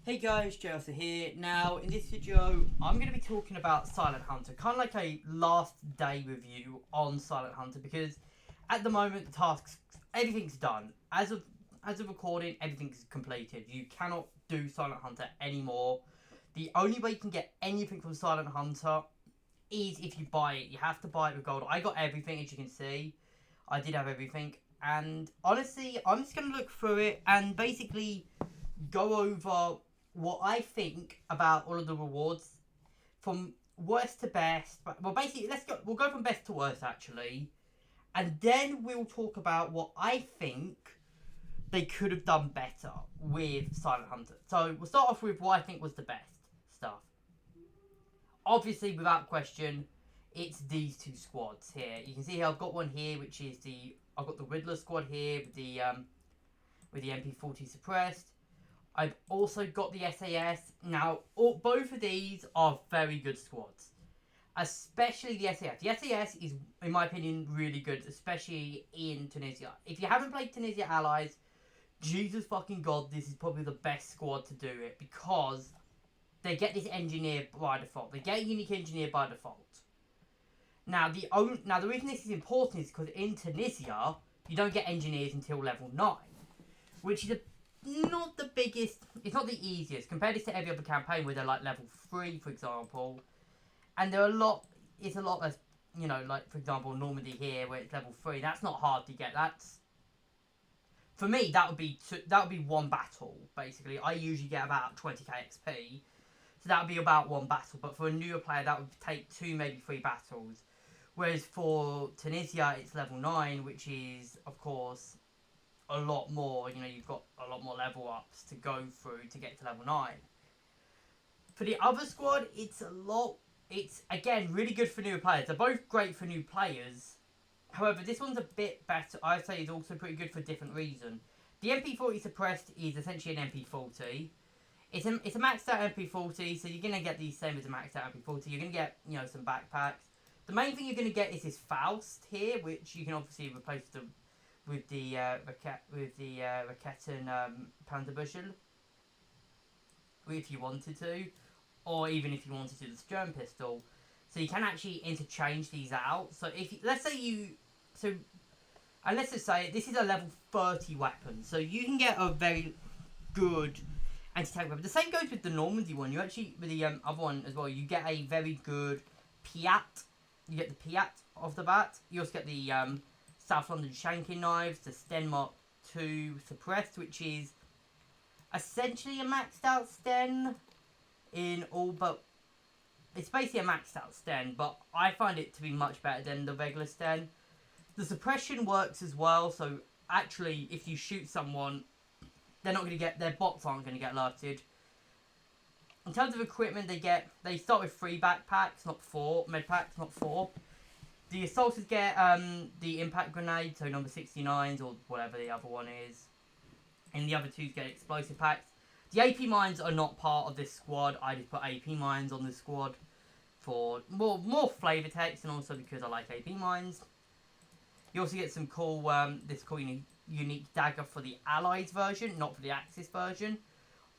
Hey guys, Chelsea here. Now, in this video, I'm going to be talking about Silent Hunter, kind of like a last day review on Silent Hunter, because at the moment the tasks, everything's done. As of recording, everything's completed. You cannot do Silent Hunter anymore. The only way you can get anything from Silent Hunter is if you buy it. You have to buy it with gold. I got everything, as you can see. I did have everything, and honestly, I'm just going to look through it and basically go over what I think about all of the rewards from worst to best. Well, basically, We'll go from best to worst actually, and then we'll talk about what I think they could have done better with Silent Hunter. So we'll start off with what I think was the best stuff. Obviously, without question, it's these two squads here. You can see here I've got one here, which is I've got the Riddler squad here with the Mp40 Suppressed. I've also got the SAS. Now, both of these are very good squads, especially the SAS. The SAS is, in my opinion, really good, especially in Tunisia. If you haven't played Tunisia Allies, Jesus fucking God, this is probably the best squad to do it, because they get this engineer by default. They get a unique engineer by default. Now, the reason this is important is because in Tunisia, you don't get engineers until level 9, which is not the biggest, it's not the easiest. Compare this to every other campaign where they're like level 3, for example. And it's a lot less, like for example, Normandy here where it's level 3. That's not hard to get. For me, that would be one battle, basically. I usually get about 20k XP. So that would be about one battle. But for a newer player, that would take 2, maybe 3 battles. Whereas for Tunisia, it's level 9, which is, of course, a lot more. You've got a lot more level ups to go through to get to level 9. For the other squad, it's again really good for new players. They're both great for new players. However, this one's a bit better. I'd say it's also pretty good for a different reason. The Mp40 Suppressed is essentially an Mp40. It's a maxed out Mp40, so you're gonna get the same as a maxed out Mp40. You're gonna get some backpacks. The main thing you're gonna get is this Faust here, which you can obviously replace with the Raketen Panzerbushel, if you wanted to, or even if you wanted to the Sturm pistol. So you can actually interchange these out. So let's just say this is a level 30 weapon, so you can get a very good anti-tank weapon. The same goes with the Normandy one. You actually, with the other one as well, you get a very good Piat. You get the Piat off the bat. You also get the South London shanking knives, the Sten Mark II Suppressed, which is essentially a maxed out Sten in all, but it's basically a maxed out Sten, but I find it to be much better than the regular Sten. The suppression works as well, so actually if you shoot someone, their bots aren't going to get alerted. In terms of equipment, they start with 3 backpacks, not 4, medpacks, not 4. The assaulters get the impact grenade, so number 69s or whatever the other one is. And the other 2s get explosive packs. The AP mines are not part of this squad. I just put AP mines on this squad for more flavour text, and also because I like AP mines. You also get some cool, unique dagger for the Allies version, not for the Axis version.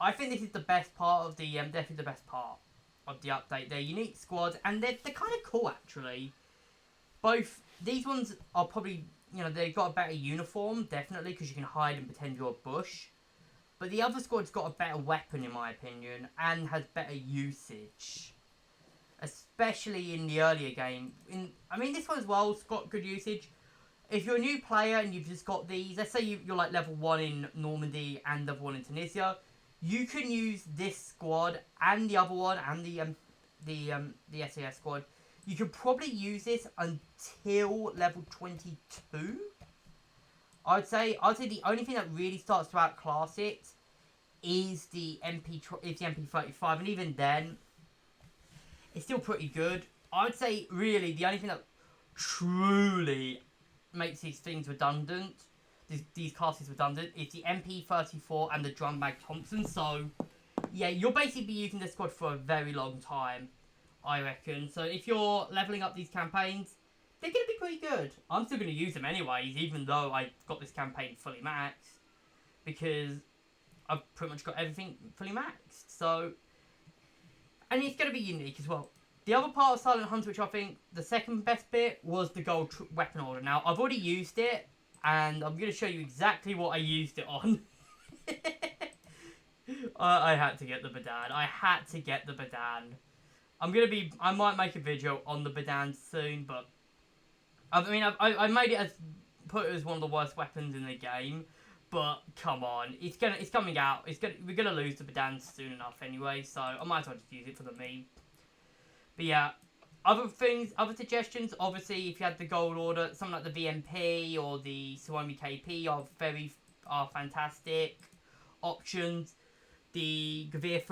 I think this is the best part of the, definitely the best part of the update. They're unique squads, and they're kind of cool actually. Both these ones are probably, they've got a better uniform, definitely, because you can hide and pretend you're a bush. But the other squad's got a better weapon, in my opinion, and has better usage. Especially in the earlier game. This one as well has got good usage. If you're a new player and you've just got these, let's say you're like level 1 in Normandy and level 1 in Tunisia, you can use this squad and the other one and the SAS squad. You can probably use this until level 22. I'd say the only thing that really starts to outclass it is the MP35, and even then, it's still pretty good. I would say really the only thing that truly makes these things redundant, these classes redundant, is the MP34 and the Drum Mag Thompson. So yeah, you'll basically be using this squad for a very long time, I reckon. So if you're leveling up these campaigns, they're going to be pretty good. I'm still going to use them anyways, even though I got this campaign fully maxed, because I've pretty much got everything fully maxed. So, and it's going to be unique as well. The other part of Silent Hunter, which I think the second best bit, was the gold weapon order. Now, I've already used it, and I'm going to show you exactly what I used it on. I had to get the Badan. I had to get the Badan. I might make a video on the Badan soon, but I made it put it as one of the worst weapons in the game. But come on, it's coming out. We're gonna lose the Badan soon enough anyway, so I might as well just use it for the meme. But yeah, other suggestions. Obviously, if you had the gold order, something like the VMP or the Suomi KP are fantastic options. The Gavir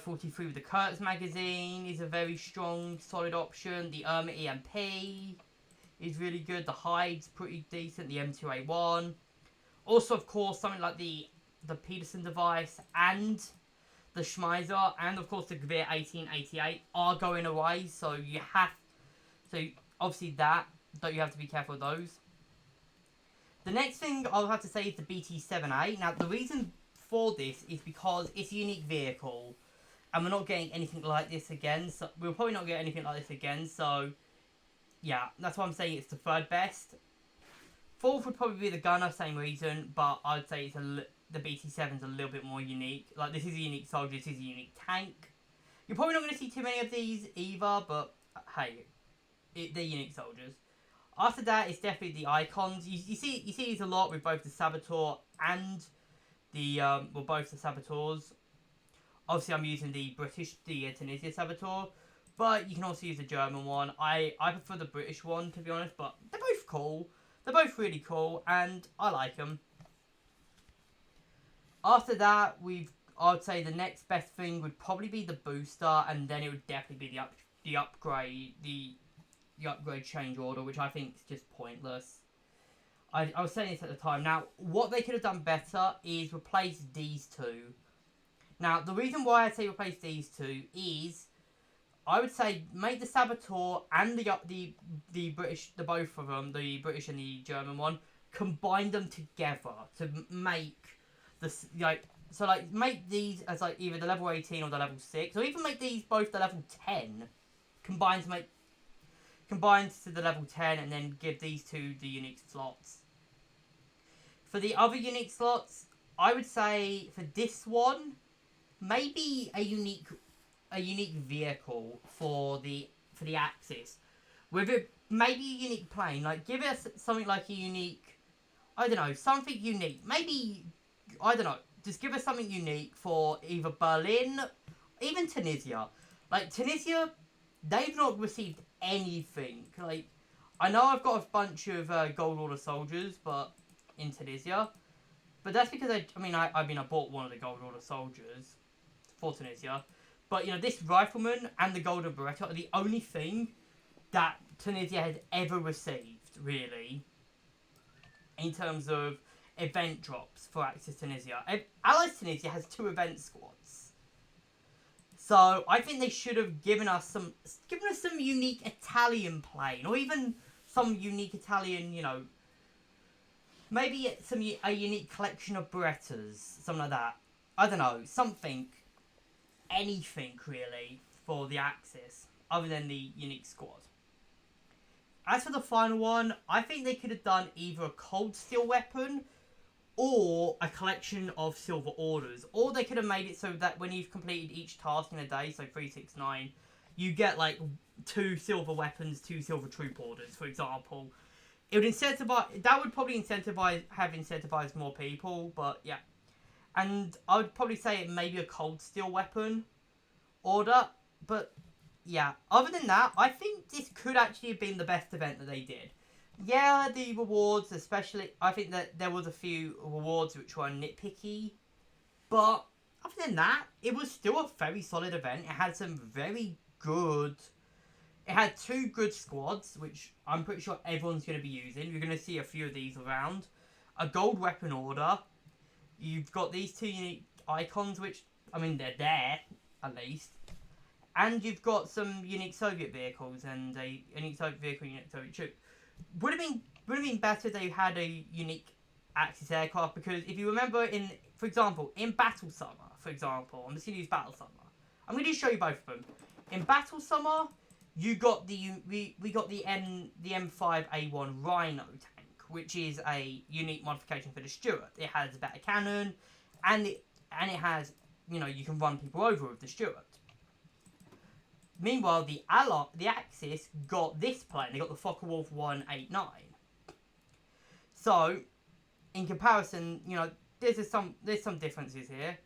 43 with the Kurtz magazine is a very strong, solid option. The Irma EMP is really good. The Hyde's pretty decent. The M2A1. Also, of course, something like the Peterson device and the Schmeiser and, of course, the Gavir 1888 are going away. So obviously you have to be careful of those. The next thing I'll have to say is the BT7A. Now, the reason for this is because it's a unique vehicle and we're not getting anything like this again, so we'll probably not get anything like this again, so yeah, that's why I'm saying it's the third best. Fourth would probably be the Gunner, same reason, but I'd say the BT7's a little bit more unique. Like, this is a unique soldier, this is a unique tank. You're probably not going to see too many of these either, but hey, they're unique soldiers. After that, it's definitely the icons. You see these a lot with both the Saboteur and both the Saboteurs. Obviously, I'm using the Tunisia Saboteur, but you can also use the German one. I prefer the British one, to be honest, but they're both cool. They're both really cool, and I like them. After that, I would say the next best thing would probably be the booster, and then it would definitely be the upgrade change order, which I think is just pointless. I was saying this at the time. Now, what they could have done better is replace these two. Now, the reason why I say replace these two is, I would say make the Saboteur and the British, the both of them, the British and the German one, combine them together to make this make these as like either the level 18 or the level 6, or even make these both the level 10, combined to the level 10, and then give these two the unique slots. For the other unique slots, I would say for this one, maybe a unique vehicle for the Axis, with it maybe a unique plane. Like, give us something like a unique, I don't know, something unique. Maybe, I don't know, just give us something unique for either Berlin, even Tunisia. Like, Tunisia, they've not received anything. Like, I know I've got a bunch of gold order soldiers, but in Tunisia, but that's because I bought one of the gold order soldiers for Tunisia, but this rifleman and the golden beretta are the only thing that Tunisia has ever received, really, in terms of event drops for Axis Tunisia. Allies Tunisia has 2 event squads. So I think they should have given us some unique Italian plane, or even some unique Italian, maybe a unique collection of Berettas, something like that. I don't know, anything really for the Axis, other than the unique squad. As for the final one, I think they could have done either a cold steel weapon or a collection of silver orders. Or they could have made it so that when you've completed each task in a day, so 369, you get like 2 silver weapons, 2 silver troop orders, for example. It would probably have incentivized more people, but yeah. And I would probably say it may be a cold steel weapon order, but yeah. Other than that, I think this could actually have been the best event that they did. Yeah, the rewards, especially, I think that there was a few rewards which were nitpicky, but other than that, it was still a very solid event. It had It had 2 good squads, which I'm pretty sure everyone's going to be using. You're going to see a few of these around. A gold weapon order. You've got these 2 unique icons, which, they're there, at least. And you've got some unique Soviet vehicles and a unique Soviet vehicle, unique Soviet troop. Would have been better if they had a unique Axis aircraft, because if you remember for example, in Battle Summer, for example, I'm just going to use Battle Summer. I'm going to show you both of them. In Battle Summer, you got we got the M5A1 Rhino tank, which is a unique modification for the Stuart. It has a better cannon, and it has, you know, you can run people over with the Stuart. Meanwhile, the Axis got this plane. They got the Focke-Wulf 189. So, in comparison, you know, there's some differences here.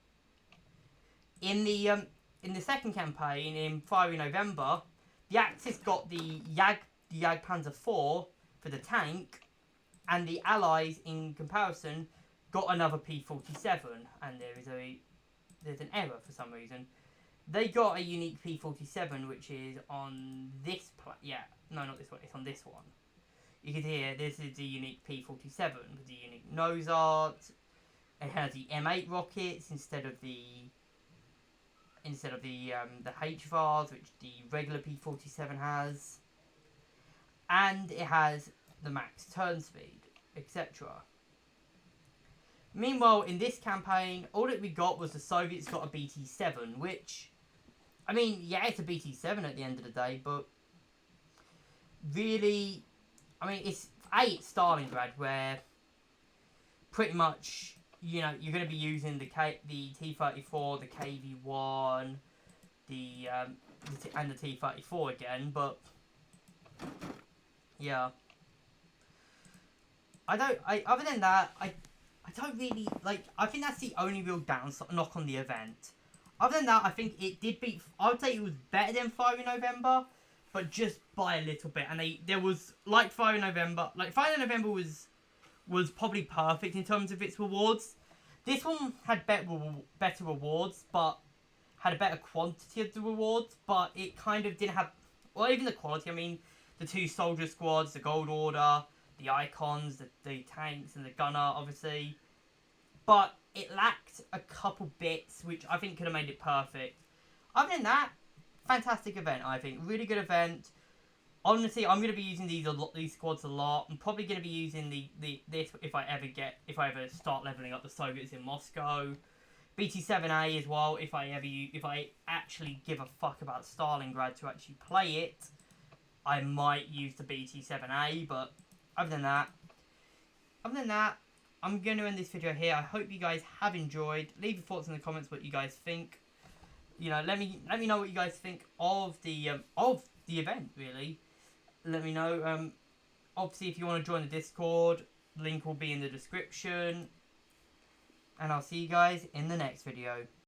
In the second campaign, in Fiery November, the Axis got the Jagdpanzer 4 for the tank, and the Allies, in comparison, got another P47. And there's an error for some reason. They got a unique P47, which is on this no, not this one. It's on this one. You can see here, this is the unique P47 with the unique nose art. It has the M8 rockets instead of the HVARs, which the regular P47 has, and it has the max turn speed, etc. Meanwhile, in this campaign, all that we got was the Soviets got a BT7, which, I mean, yeah, it's a BT7 at the end of the day, but really, I mean, it's Stalingrad, where pretty much, you know, you're going to be using the T-34, the KV-1, and the T-34 again, but yeah. Other than that, I don't really, like, I think that's the only real knock on the event. Other than that, I think it did beat, I would say it was better than Fiery November, but just by a little bit. And there was, like Fiery November was probably perfect in terms of its rewards. This one had better rewards, but had a better quantity of the rewards, but it kind of didn't have, well, even the quality. I mean, the 2 soldier squads, the Gold Order, the icons, the tanks, and the gunner, obviously. But it lacked a couple bits, which I think could have made it perfect. Other than that, fantastic event, I think. Really good event. Honestly, I'm going to be using these squads a lot. I'm probably going to be using this if I ever start leveling up the Soviets in Moscow. BT7A as well, if I actually give a fuck about Stalingrad to actually play it, I might use the BT7A, but other than that, I'm going to end this video here. I hope you guys have enjoyed. Leave your thoughts in the comments what you guys think. You know, let me know what you guys think of the event, really. Let me know. Obviously, if you want to join the Discord, link will be in the description. And I'll see you guys in the next video.